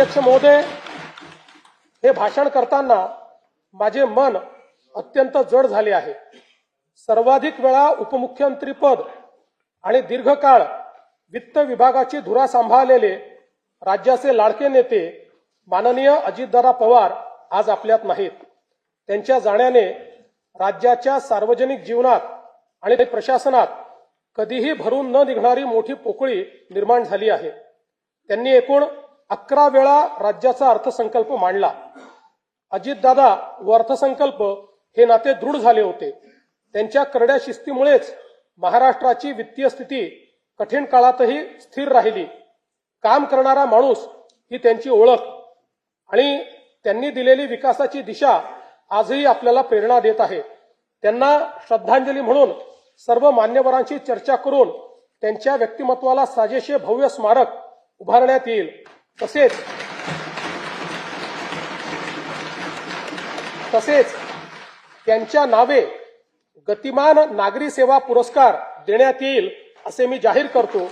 अध्यक्ष महोदय, हे भाषण करताना माझे मन अत्यंत जड झाले आहे। सर्वाधिक वेळा उपमुख्यमंत्रीपद आणि दीर्घकाळ वित्त विभागाची धुरा सांभाळलेले राज्याचे लाडके नेते माननीय अजितदादा पवार आज आपल्यात नाहीत। त्यांच्या जाण्याने राज्याच्या सार्वजनिक जीवनात आणि प्रशासनात कधीही भरून न निघणारी मोठी पोकळी निर्माण झाली आहे। त्यांनी एकूण 11 वेळा राज्याचा अर्थसंकल्प मांडला। अजितदादा व अर्थसंकल्प हे नाते दृढ झाले होते। त्यांच्या करड्या शिस्तीमुळेच महाराष्ट्राची वित्तीय स्थिती कठीण काळातही स्थिर राहिली। काम करणारा माणूस ही त्यांची ओळख आणि त्यांनी दिलेली विकासाची दिशा आजही आपल्याला प्रेरणा देत आहे। त्यांना श्रद्धांजली म्हणून सर्व मान्यवरांशी चर्चा करून त्यांच्या व्यक्तिमत्वाला साजेसे भव्य स्मारक उभारण्यात येईल। तसेच त्यांच्या नावे गतिमान नागरी सेवा पुरस्कार देण्यात येईल असे मी जाहीर करतो।